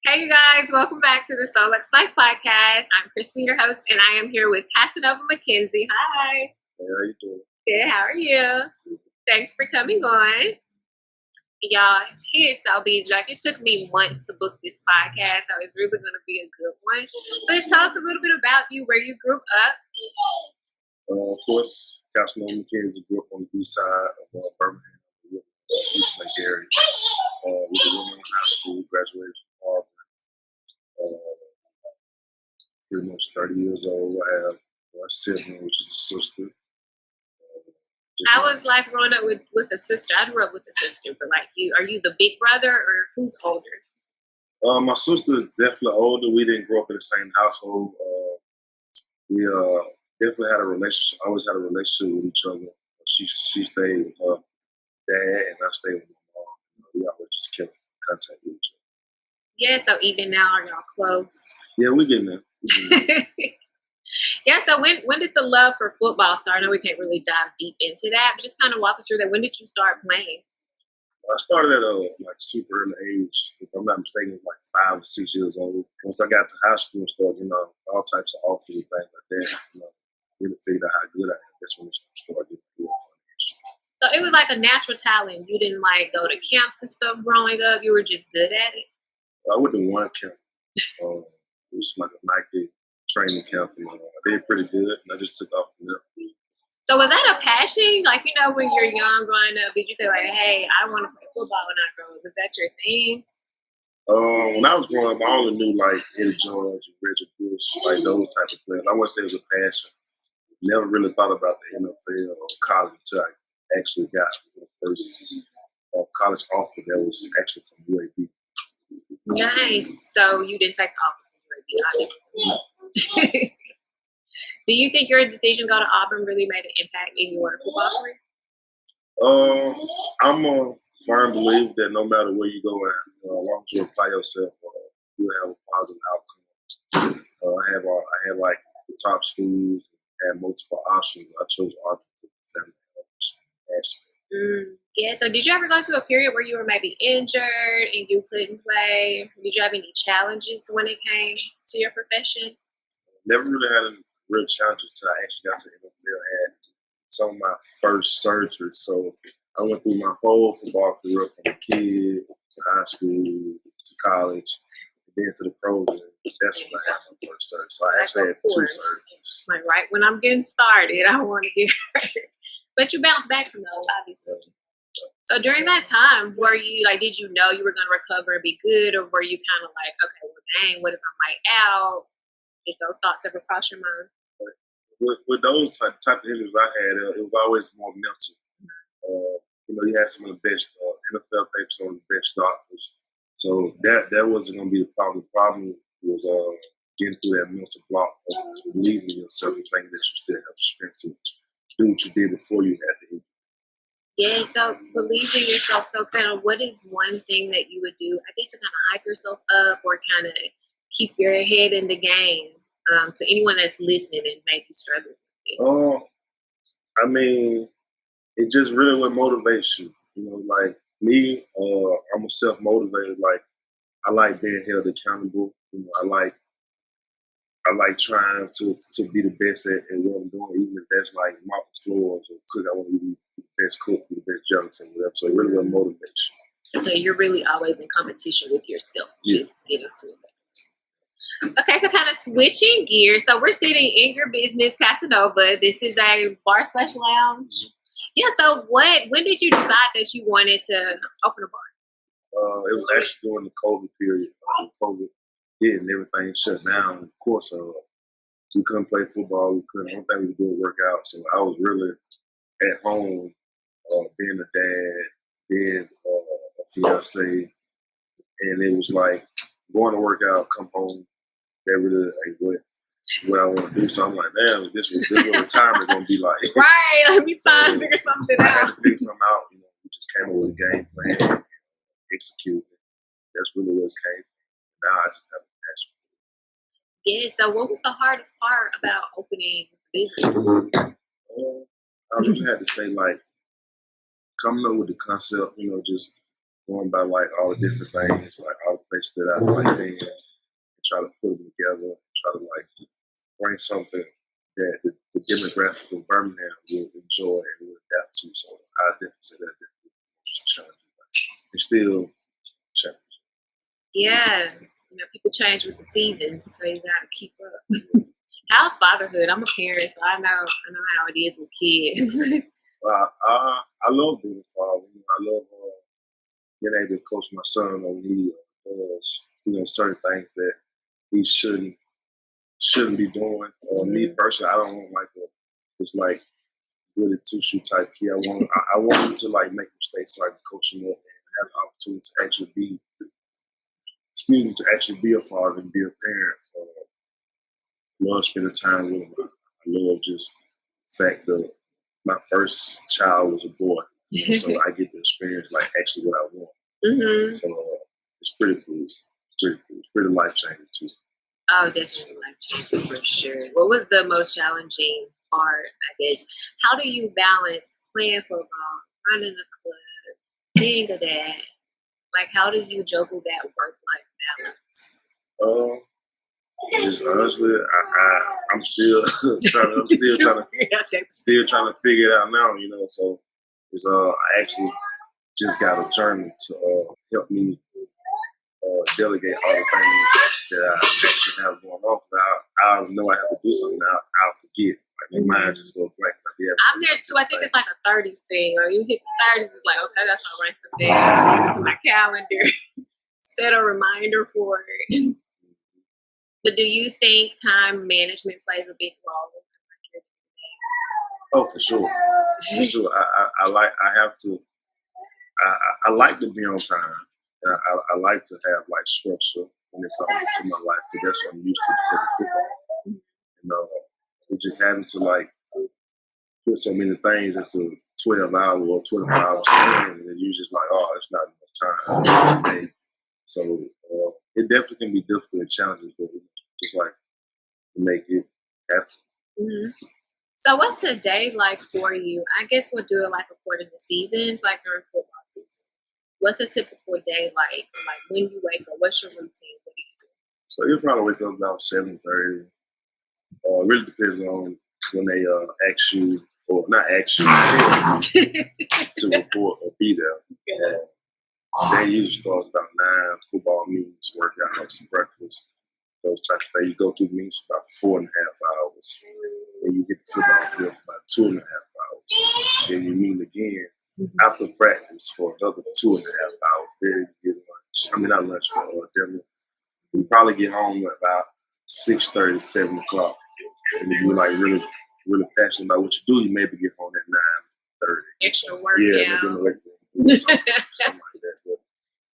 Hey, you guys, welcome back to the Solux Life Podcast. I'm Crispin, your host, and I am here with Cassanova McKinzy. Hi. Hey, how you doing? Good, how are you? Thanks for coming on. Y'all, here's so busy. Like, it took me months to book this podcast, so it's really going to be a good one. So just tell us a little bit about you, where you grew up. Of course, Cassanova McKinzy grew up on the east side of Birmingham, East Lake area. We did women in high school, graduated from Harvard. Pretty much 30 years old. I have a sibling, which is a sister. I was like growing up with a sister. I grew up with a sister, but like you, are you the big brother or who's older? My sister is definitely older. We didn't grow up in the same household. We definitely had a relationship. Always had a relationship with each other. She stayed with her dad, and I stayed with my mom. We always just kept contact with each other. Yeah, so even now, are y'all close? Yeah, we getting there. Yeah, so when did the love for football start? I know we can't really dive deep into that, but just kind of walk us through that. When did you start playing? I started at a super early age. If I'm not mistaken, like 5 or 6 years old. Once I got to high school and stuff, all types of offers and things like that. Really figured out how good I am. That's when it started getting good. So it was like a natural talent. You didn't like go to camps and stuff growing up. You were just good at it. I went to one camp. It was like a Nike training camp, and I did pretty good, and I just took off from there. So was that a passion? Like, when you're young growing up, did you say like, hey, I want to play football when I grow up? Was that your thing? When I was growing up, I only knew like Eddie George and Reggie Bush, like those type of players. I wouldn't say it was a passion. Never really thought about the NFL or college until I actually got the first college offer that was actually from UAB. Nice. So you didn't take the offer from UAB, obviously. Do you think your decision to go to Auburn really made an impact in your football career? I'm a firm believer that no matter where you go at, as long as you apply yourself, you'll have a positive outcome. I had like the top schools, had multiple options. I chose Auburn for the family aspect. Yeah, so did you ever go through a period where you were maybe injured and you couldn't play? Did you have any challenges when it came to your profession? Never really had any real challenges until I actually got to the NFL. I had some of my first surgeries. So I went through my whole football career from a kid to high school to college, and then to the pros. And that's when I had my first surgery. So I actually had 2 surgeries. Like right when I'm getting started, I want to get hurt. But you bounced back from those, obviously. So during that time, were you like, did you know you were going to recover and be good, or were you kind of like, okay, well, dang, what if I'm like out? Did those thoughts ever cross your mind? With those type of injuries I had, it was always more mental. You had some of the best NFL papers, some of the best doctors. So that wasn't going to be the problem. The problem was getting through that mental block of believing in yourself and thinking that you still have the strength to do what you did before you had the injury. Yeah, so believe in yourself. So kind of what is one thing that you would do, I guess, to kind of hype yourself up or kind of keep your head in the game to anyone that's listening and maybe struggling with it? I mean, it just really with motivation. Like me, I'm a self-motivated. Like, I like being held accountable. I like trying to be the best at what I'm doing, even if that's like mopping floors or cook. I want to be the best cook, be the best janitor, whatever. So it really was motivation. So you're really always in competition with yourself. Yeah. Just get into it. Okay, so kind of switching gears. So we're sitting in your business, Cassanova. This is a bar/lounge. Mm-hmm. Yeah. So when did you decide that you wanted to open a bar? It was actually during the COVID period. COVID hit and everything shut down. Of course, we couldn't play football. We couldn't. One thing we could do was work out. So I was really at home, being a dad, being a fiance, and it was like going to work out, come home. That really ain't what I want to do. So I'm like, damn, this was retirement gonna be like. Right, let me try to figure something out. I had to figure something out. We just came up with a game plan, and execute it. That's really what it came from. Now I just have a passion for it. Yeah. So what was the hardest part about opening business? I just had to say, like, coming up with the concept, just going by like all the different things, like all the place that I like in and try to put them together, try to like bring something that the demographic of Birmingham will enjoy and will adapt to. So I definitely say that definitely the most challenging. It's still challenging. Yeah. People change with the seasons, so you gotta keep up. How's fatherhood? I'm a parent, so I know how it is with kids. I love being a father. I love being able to coach my son when he does certain things that he shouldn't be doing. Me personally, I don't want like just like really two shoe type kid. I want him to like make mistakes so I can coach him up and have the opportunity to actually be a father and be a parent. Love spending time with him. I love just the fact that my first child was a boy, so I get to experience like actually what I want. Mm-hmm. So it's pretty cool. It's pretty life changing too. Oh, definitely life changing for sure. What was the most challenging part, I guess? How do you balance playing football, running a club, being a dad? Like, how do you juggle that work-life balance? Just honestly, I'm still trying to figure it out now. So it's I actually just got a journey to help me delegate all the things that I actually have going on. I know I have to do something. I'll forget. Like my mind just goes blank. I'm there too. I think it's like a 30s thing. Or you hit the 30s, it's like, okay, that's all right. Stuff down to my calendar. Set a reminder for it. But do you think time management plays a big role? Oh, for sure. For sure. I like to be on time. I like to have like structure when it comes to my life because that's what I'm used to because of football. Just having to like put so many things into 12 hours or 24 hours and you just like, oh, it's not enough time. So it definitely can be difficult and challenging, but just like make it happen. Mm-hmm. So what's a day like for you? I guess we'll do it like according to seasons, like during football season. What's a typical day like? Like when you wake up, what's your routine? What do you do? So you'll probably wake up about 7:30. Really depends on when they ask you or not ask you to report or be there. Day usually starts about 9. Football meetings, workouts, breakfast, those types of things. You go through meetings for about 4.5 hours. Then you get the football field for about 2.5 hours. Then you meet again after practice for another 2.5 hours. Then you get lunch. I mean, not lunch, but dinner. You probably get home at about 6:30, 7 o'clock. And if you're like really, really passionate about what you do, you maybe get home at 9:30. Extra work, yeah. Something like that.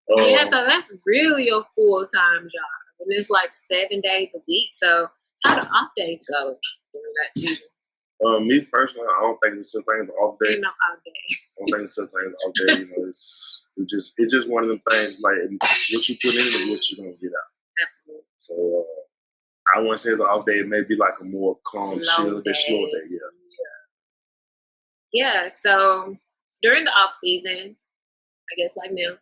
But, yeah, so that's really a full-time job. And it's like 7 days a week. So how do off days go during that season? Me personally, I don't think it's such thing as off day. No off day. I don't think it's such thing as off day. It's just one of them things like what you put in is what you're gonna get out. Absolutely. So I wouldn't say it's an off day. It may be like a more calm, slow day. Yeah. So during the off season, I guess like now,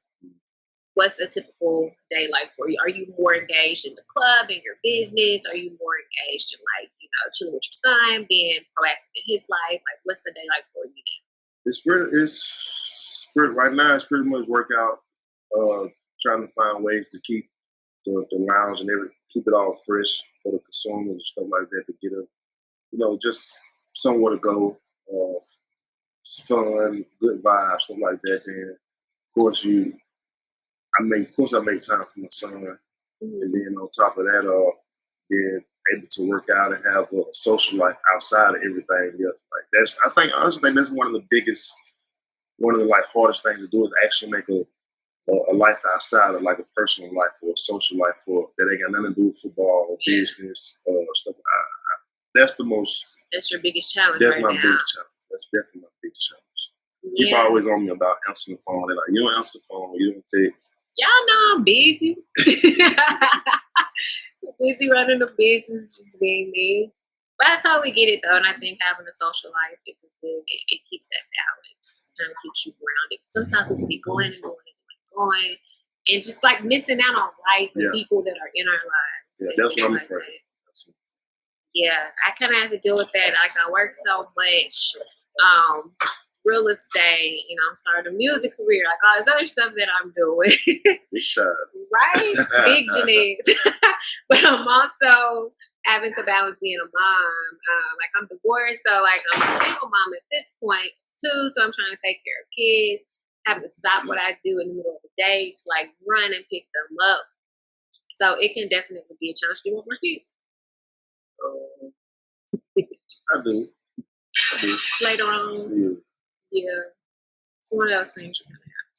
what's a typical day like for you? Are you more engaged in the club, in your business? Are you more engaged in like, chilling with your son, being proactive in his life? Like, what's the day like for you now? It's right now. It's pretty much workout. Trying to find ways to keep the lounge and keep it all fresh for the consumers and stuff like that to get just somewhere to go. Fun, good vibes, stuff like that. And of course, I make time for my son, and then on top of that, being able to work out and have a social life outside of everything. Yeah, like I honestly think that's one of the like hardest things to do is actually make a life outside of like a personal life or a social life that ain't got nothing to do with football or business stuff. That's your biggest challenge. That's right my now. biggest challenge. That's definitely my biggest challenge. Yeah. People always on me about answering the phone. They're like, you don't answer the phone, you don't text. Y'all know I'm busy. Busy running the business, just being me. But I totally get it though, and I think having a social life is good. It keeps that balance, kind of keeps you grounded. Sometimes we can be going and going and going, and just like missing out on life and people that are in our lives. Yeah, that's what I'm afraid of. Yeah, I kind of have to deal with that. Like I work so much, real estate. You know, I'm starting a music career, like all this other stuff that I'm doing. Big time. Right, big Janice. But I'm also having to balance being a mom. Like I'm divorced, so like I'm a single mom at this point too. So I'm trying to take care of kids. Having to stop what I do in the middle of the day to like run and pick them up. So it can definitely be a challenge to want more kids. I do. Later on, yeah. It's one of those things you're gonna have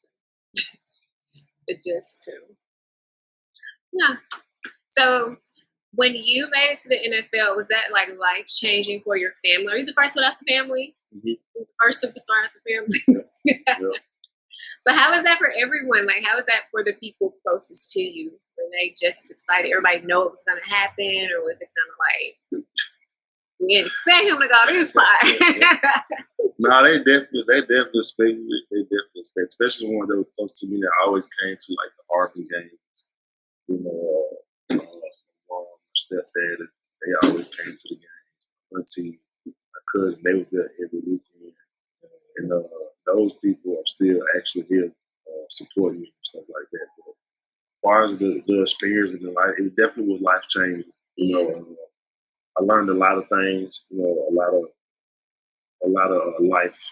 to adjust to. Yeah. So when you made it to the NFL, was that like life changing for your family? Are you the first one out the family? Mm-hmm. The first superstar out the family? Yeah. So how is that for everyone? Like how is that for the people closest to you? Were they just excited? Everybody know it was gonna happen, or was it kind of like we didn't expect him to go this far? No, they definitely expected it. They definitely expected, especially when they were close to me. That always came to like the Harvey games. You know, mom, stepdad, they always came to the games. Auntie, my cousin, they were there every weekend, and those people are still actually here supporting me and stuff like that. But as far as the experience in the life, it definitely was life changing. You know, I learned a lot of things. You know, a lot of life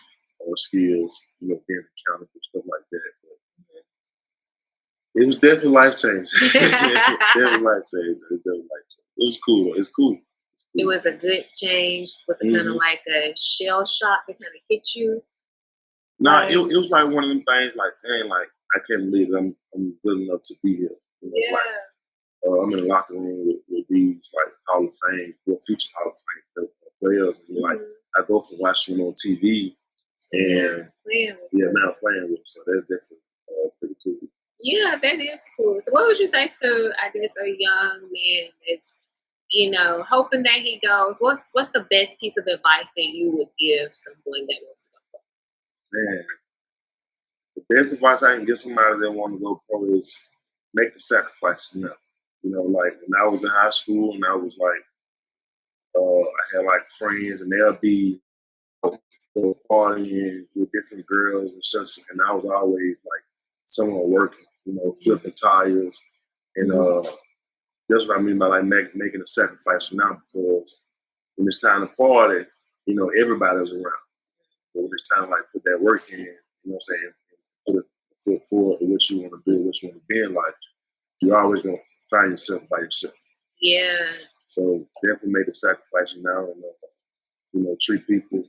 skills. You know, being accountable, stuff like that. But it was definitely life changing. Definitely life changing. It was cool. It's cool. It was a good change. Was it kind of like a shell shock that kind of hit you? No, it was like one of them things. Like, dang, like I can't believe I'm good enough to be here. You know, like, I'm in the locker room with these like Hall of Fame, future Hall of Fame players, and like I go from watching them on TV and now I'm playing with them. So that's definitely pretty cool. Yeah, that is cool. So what would you say to, I guess, a young man that's, you know, hoping that he goes? What's the best piece of advice that you would give someone that wants to go pro? Man, the best advice I can give somebody that want to go pro is make the sacrifices now. You know, like when I was in high school and I was like, I had like friends and they'll be partying with different girls and such, and I was always like someone working, you know, flipping tires, and that's what I mean by like making a sacrifice for now, because when it's time to party, you know, everybody was around. But when it's time to like put that work in, you know what I'm saying, put a foot forward to what you want to do, what you want to be in life, you're always gonna find yourself by yourself. Yeah. So definitely make the sacrifice now, and you know, treat people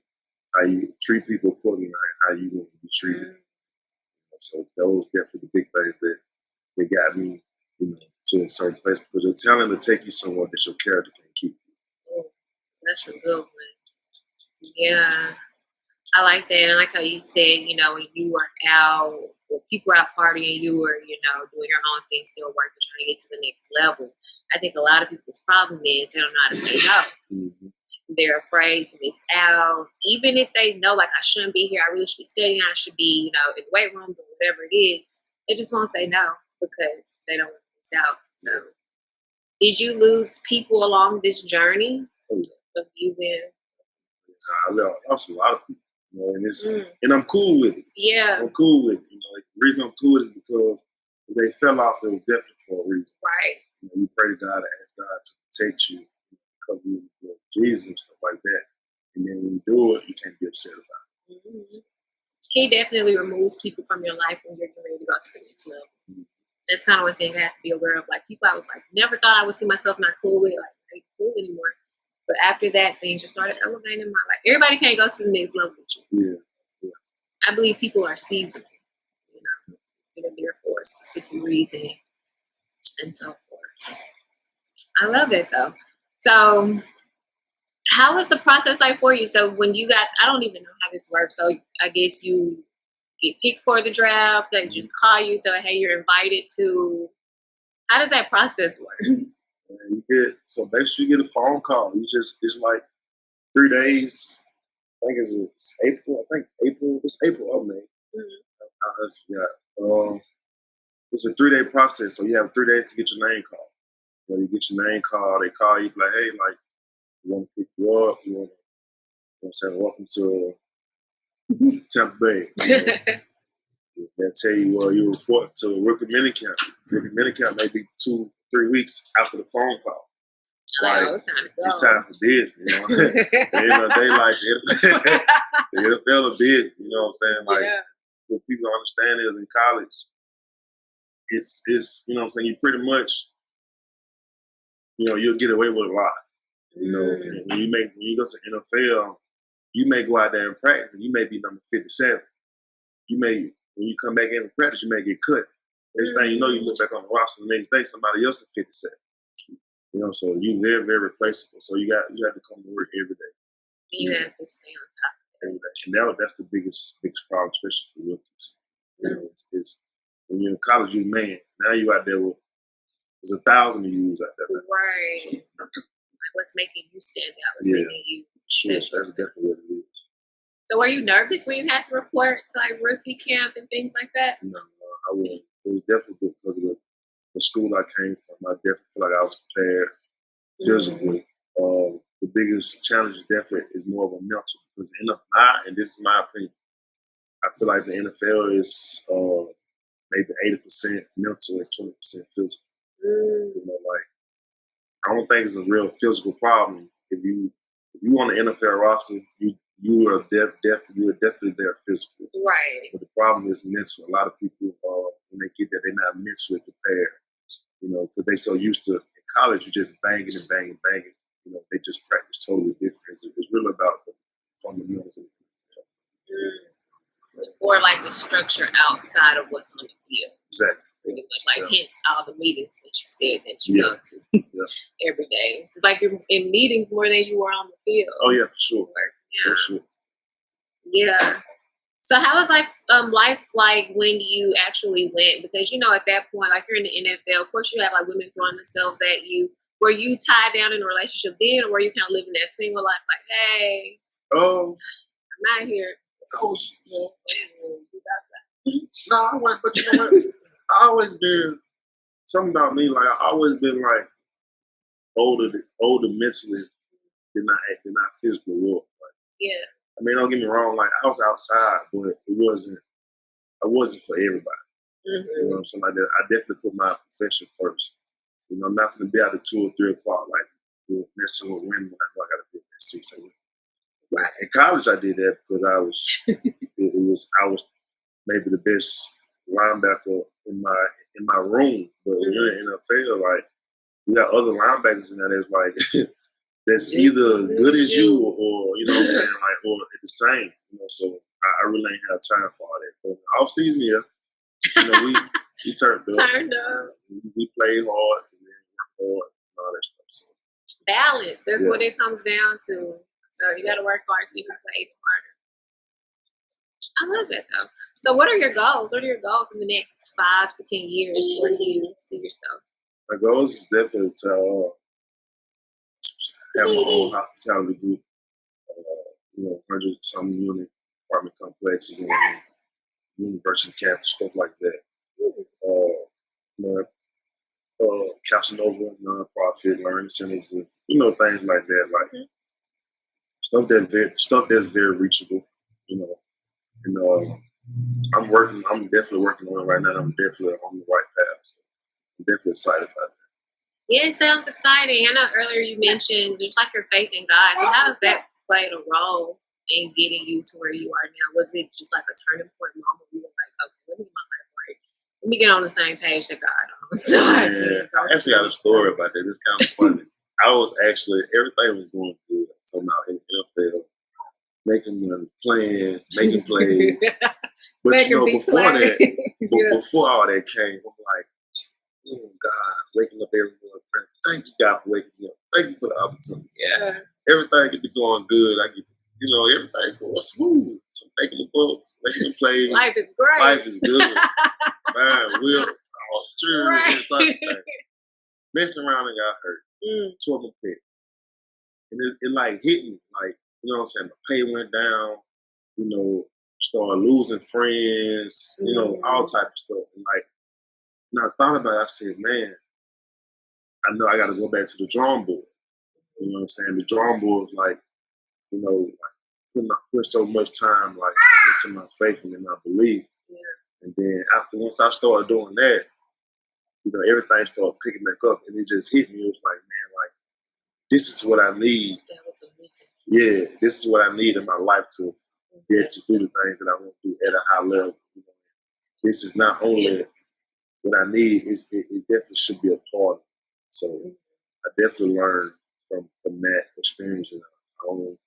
according to how you want to be treated. So those definitely the big things that got me, you know, to a certain place, because the talent will take you somewhere that your character can't keep you. Oh, that's a good one. Yeah, I like that. And like how you said, you know, when you were out, when people were out partying, you were, you know, doing your own thing, still working, trying to get to the next level. I think a lot of people's problem is they don't know how to say no. They're afraid to miss out, even if they know, like, I shouldn't be here. I really should be studying. I should be, you know, in the weight room, or whatever it is. They just won't say no because they don't want to miss out. So, did you lose people along this journey of you being? I lost a lot of people, you know, and it's and I'm cool with it. Yeah, I'm cool with it. You know, like, the reason I'm cool is because if they fell off, it was definitely for a reason. Right. You know, you pray to God and ask God to protect you, cover you with Jesus and stuff like that. And then when you do it, you can't be upset about it. He definitely removes people from your life when you're getting ready to go to the next level. That's kind of one thing I have to be aware of. Like, people I was like, never thought I would see myself not cool with, like, I ain't cool anymore. But after that, things just started elevating in my life. Everybody can't go to the next level with you. Yeah. I believe people are seasoned. You know, they're there for a specific reason and so forth. I love it though. So, how was the process like for you? So when you got, I don't even know how this works. So I guess you get picked for the draft. They just call you, say, hey, you're invited to. How does that process work? So basically you get a phone call. It's like 3 days. I think it's April. It's April or May. it's a 3-day process. So you have 3 days to get your name called. You know, you get your name called, they call you, like, hey, like, we want to pick you up. You want to, you know what I'm saying, welcome to Tampa Bay. You know? They'll tell you, you report to rookie minicamp. Rookie minicamp may be 2-3 weeks after the phone call. Like, it's time for business, you know. They like the NFL of business, you know what I'm saying? Like, what people understand is in college, it's you know what I'm saying, you pretty much, you know, you'll get away with a lot. You know, and when you go to NFL, you may go out there and practice, and you may be number 57. You may, when you come back in and practice, you may get cut. Next thing you know, you look back on the roster the next day, somebody else is 57. You know, so you very, very replaceable. So you have to come to work every day. You have to stay on top every day. And that's the biggest problem, especially for rookies. You know, it's when you're in college, you're man. Now you out there with there's 1,000 of you out there. Right. So, like what's making you stand out? What's making you sure, that's definitely what it is. So were you nervous when you had to report to like rookie camp and things like that? No, I wasn't. It was definitely because of the school I came from. I definitely feel like I was prepared physically. The biggest challenge is definitely is more of a mental because and this is my opinion, I feel like the NFL is maybe 80% mental and 20% physical. You know, like I don't think it's a real physical problem. If you on the NFL roster, you are definitely there physically. Right. But the problem is mental. A lot of people when they get there, they're not mentally prepared. You know, because they're so used to in college, you're just banging and banging, banging. You know, they just practice totally different. It's really about the fundamentals. Or like the structure outside of what's on the field. Exactly. Pretty much like hence all the meetings that you said that you go to every day. It's like you're in meetings more than you were on the field. Oh yeah, for sure. For sure. Yeah. So how was life like when you actually went? Because you know at that point, like you're in the NFL, of course you have like women throwing themselves at you. Were you tied down in a relationship then, or were you kind of living that single life? Like, hey, I'm out here. No, I went, but you know what? I always been something about me. Like I always been like older mentally than I physically was. Like, I mean, don't get me wrong. Like I was outside, but it wasn't. I wasn't for everybody. You know what I'm saying? Like that. I definitely put my profession first. You know, I'm not going to be out at 2 or 3 o'clock like messing with women. Like, I got to be at 6 a.m. Right. In college, I did that because I was maybe the best linebacker in my room. But when you're in the NFL, like you got other linebackers in there that's like that's either good as you or you know what I'm saying, like or the same. You know, so I really ain't have time for all that. But off season, you know, we turned up. We played hard and then worked hard and all that stuff. So balance. That's what it comes down to. So you got to work hard so you can play even harder. I love that though. So what are your goals? What are your goals in the next 5 to 10 years? Where do you see yourself? My goals is definitely to have my own hospitality group. You know, 100-some unit apartment complexes and university campus, stuff like that. You know, Cassanova nonprofit learning centers, you know, things like that, like stuff that's very reachable. You know, and I'm definitely working on it right now. I'm definitely on the right path. So I'm definitely excited about that. Yeah, it sounds exciting. I know earlier you mentioned just like your faith in God. So how does that play a role in getting you to where you are now? Was it just like a turning point moment? You were like, okay, let me get my life right. Let me get on the same page that God on. So I actually got a story about that. It's kind of funny. I was actually everything was going good. So now in the NFL, making money, playing, making plays. But you know, before all that came, I'm like, oh God, waking up every morning. Thank you, God, for waking me up. Thank you for the opportunity. Yeah. Everything get to going good. I get, you know, everything going smooth. So making the books, making the plays. Life is great. Life is good. Man, wheels, true, right. Messing around and got hurt. Tore my pec. And it like hit me. Like, you know what I'm saying? The pay went down, you know, started losing friends, you know, all type of stuff. And like, And I thought about it, I said, man, I know I got to go back to the drawing board. You know what I'm saying? The drawing board is like, you know, like put so much time like into my faith and in my belief. Yeah. And then once I started doing that, you know, everything started picking back up, and it just hit me. It was like, man, like this is what I need. That was the message. Yeah, this is what I need in my life to be able to do the things that I want to do at a high level. You know, this is not only what I need; it definitely should be a part of it. So I definitely learned from that experience, and I don't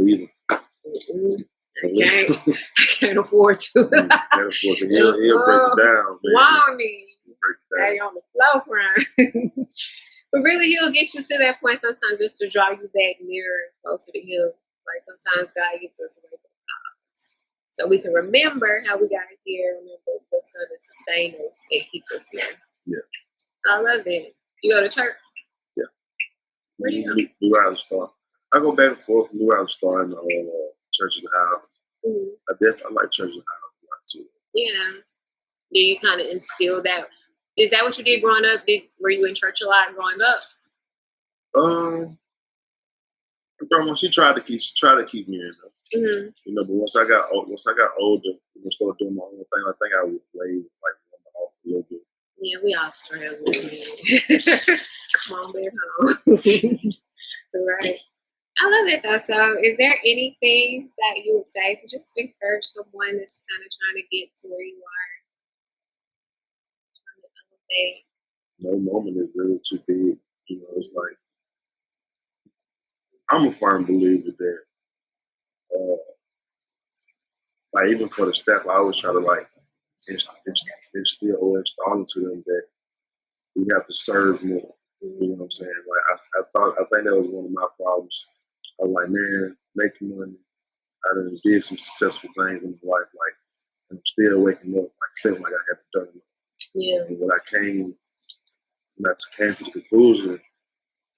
leave it. I can't afford to. Can't afford to. He'll break it down. Won't Hey, on the floor crying. But really, he'll get you to that point sometimes just to draw you back nearer and closer to him. Like sometimes God gives us a wake up call. So we can remember how we got here, remember what's going to sustain us and keep us here. Yeah. So I love that. You go to church? Yeah. Where do you go? Blue Island Star. I go back and forth from Blue Island Star and Church of the House. I like Church of the House a lot too. Yeah. Do you kind of instill that? Is that what you did growing up? Were you in church a lot growing up? Grandma, she tried to keep me in there. Mm-hmm. You know, but once I got older, and started doing my own thing, I think I was laid like off a little bit. Yeah, we all struggle. Come on back home. Right. I love it though. So is there anything that you would say to just encourage someone that's kind of trying to get to where you are? No moment is really too big. You know, it's like I'm a firm believer that like even for the staff, I always try to like instill or install into them that we have to serve more. You know what I'm saying? Like I think that was one of my problems. I was like, man, making money. I done did some successful things in my life, like, and I'm still waking up, like feeling like I haven't done enough. Yeah. And when I came to the conclusion,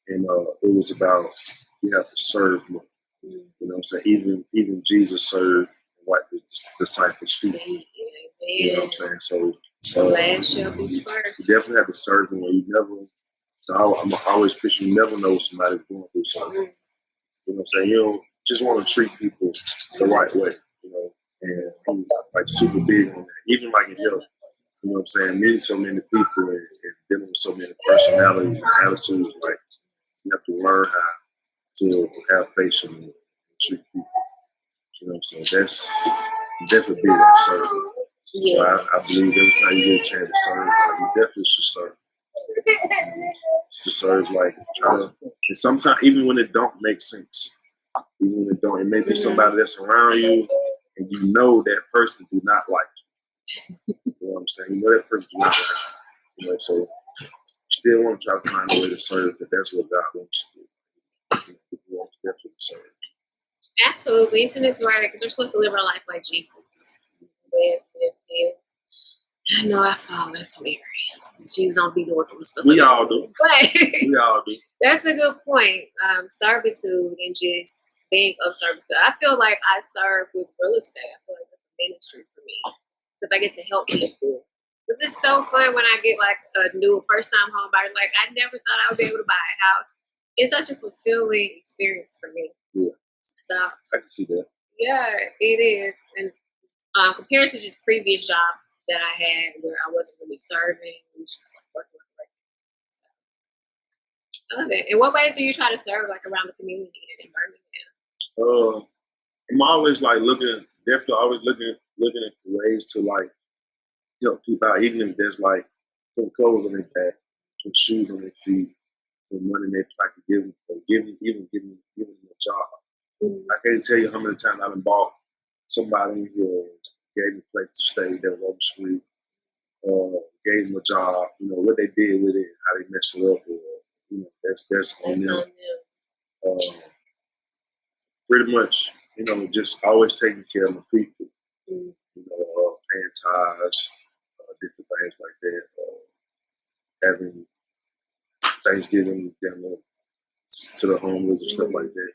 and it was about you have to serve more. You know what I'm saying? Even Jesus served what the disciples feet. You know what I'm saying? So last shall be first. You definitely have to serve them. You never. I'm always pushing. You never know what somebody's going through something. You know what I'm saying? You don't just want to treat people the right way. You know, and I'm like super big on that. Even like in health. You know what I'm saying? Meeting so many people and dealing with so many personalities and attitudes, like you have to learn how to have patience and treat people. You know what I'm saying? That's definitely big on serving. Yeah. So I believe every time you get a chance to serve, like, you definitely should serve. To serve, like, try to, and sometimes even when it don't make sense, even when it don't, it may be somebody that's around you, and you know that person do not like you. You know what I'm saying? You know that person do not like you. You know, so you still want to try to find a way to serve, but that's what God wants to do. He wants definitely to serve. Absolutely, it's in His word because we're supposed to live our life like Jesus. Live. I know I fall in some areas. Jesus don't be doing some stuff. We all do. But we all do. That's a good point. Servitude and just being of service. I feel like I serve with real estate. I feel like it's a ministry for me because I get to help people. Because it's so fun when I get like a new first-time home buyer. Like I never thought I would be able to buy a house. It's such a fulfilling experience for me. Yeah. So I can see that. Yeah, it is. And compared to just previous jobs that I had where I wasn't really serving, it was just like working. So I love it. In what ways do you try to serve like around the community and in Birmingham? I'm always like definitely always looking at ways to like help people out, even if there's like put clothes on their back, put shoes on their feet, put money in their pocket, give them a job. Mm-hmm. I can't tell you how many times I've bought somebody in here, gave them a place to stay that was on the street, gave them a job, you know, what they did with it, how they messed it up, or, you know, that's on them. Pretty much, you know, just always taking care of my people, you know, paying tithes, different things like that, having Thanksgiving dinner to the homeless and stuff like that.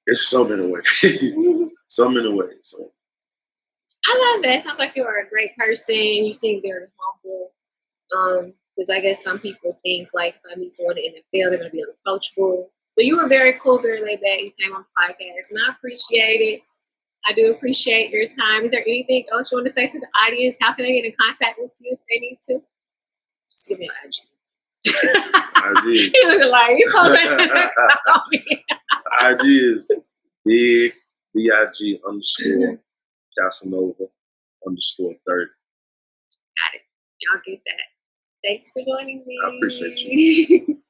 It's so many ways. So many ways. So I love that. It sounds like you are a great person. You seem very humble. Because I guess some people think like if I meet someone in the NFL, they're gonna be unapproachable. But you were very cool, very laid back. You came on the podcast, and I appreciate it. I do appreciate your time. Is there anything else you want to say to the audience? How can they get in contact with you if they need to? Just give me an IG. IG. He was like, you posting IG is big BIG _ Cassanova _ 30. Got it. Y'all get that. Thanks for joining me. I appreciate you.